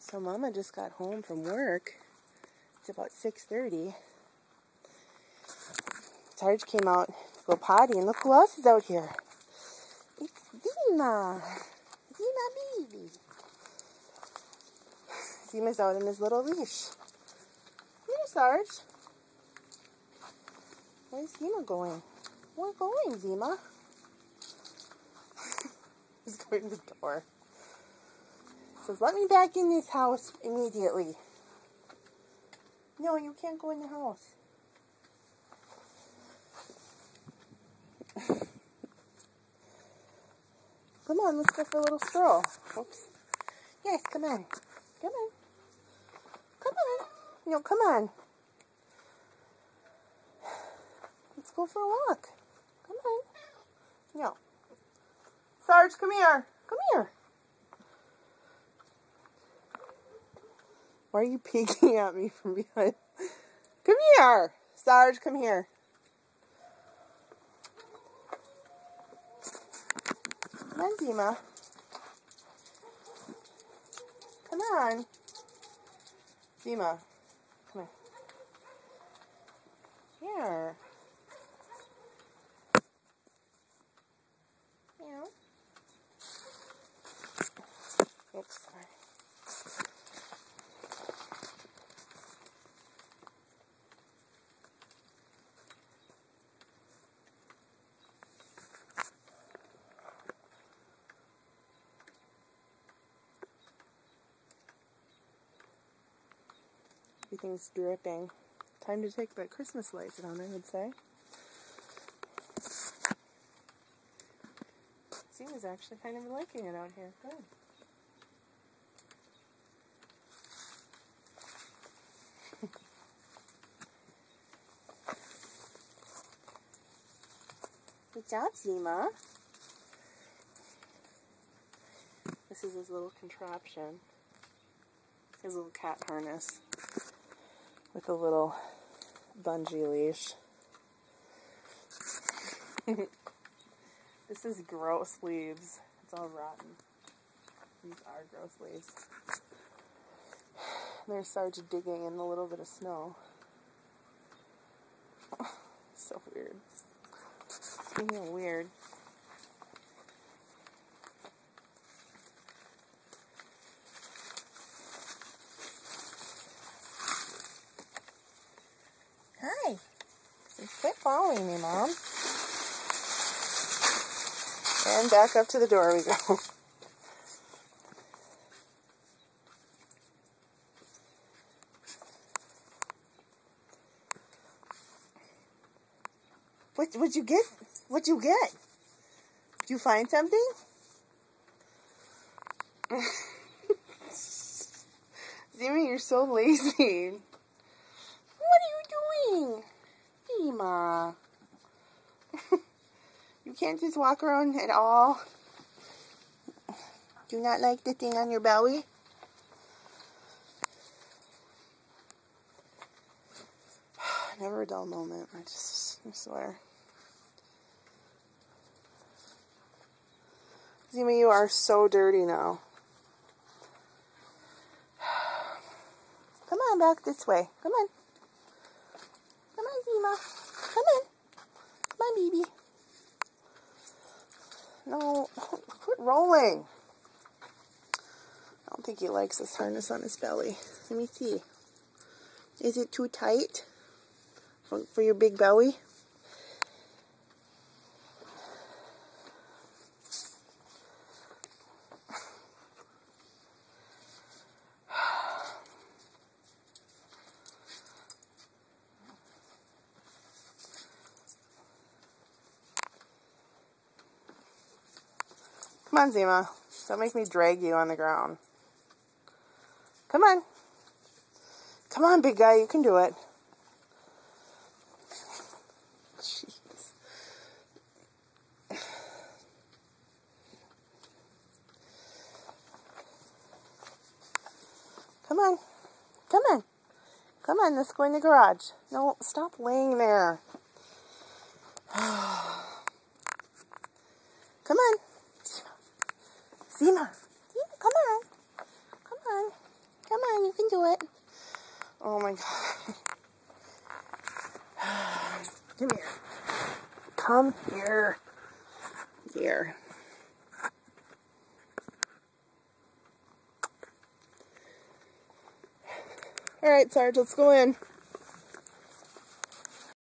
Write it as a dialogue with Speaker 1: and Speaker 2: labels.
Speaker 1: So Mama just got home from work. It's about 6:30. Sarge came out to go potty, and look who else is out here. It's Zima. Zima baby. Zima's out on his little leash. Here, Sarge. Where's Zima going? Where going, Zima? He's going to the door. Says, let me back in this house immediately. No, you can't go in the house. Come on, let's go for a little stroll. Oops. Yes, come on. Come on. Come on. No, come on. Let's go for a walk. Come on. No. Sarge, come here. Come here. Why are you peeking at me from behind? Come here. Sarge, come here. Come on, Zima. Come on. Zima. Come here. Here. Meow. Oops, sorry. Everything's dripping. Time to take the Christmas lights down, I would say. Zima's actually kind of liking it out here. Good. Good job, Zima. This is his little contraption. His little cat harness with a little bungee leash. This is gross leaves. It's all rotten. These are gross leaves. There's Sarge digging in a little bit of snow. So weird. Speaking of weird. Hi. Quit following me, Mom. And back up to the door we go. What'd you get? What'd you get? Did you find something? Zima, you're so lazy. What are you doing? Zima. You can't just walk around at all. Do you not like the thing on your belly? Never a dull moment. I swear. Zima, you are so dirty now. Come on back this way. Come on. Come on, Zima. Come on. Come on, baby. No, quit rolling. I don't think he likes this harness on his belly. Let me see. Is it too tight for your big belly? Come on, Zima. Don't make me drag you on the ground. Come on. Come on, big guy. You can do it. Jeez. Come on. Come on. Come on. Let's go in the garage. No, stop laying there. Come on. Zima, come on. Come on. it? Oh my god. Come here. Come here. Here. Alright, Sarge, let's go in.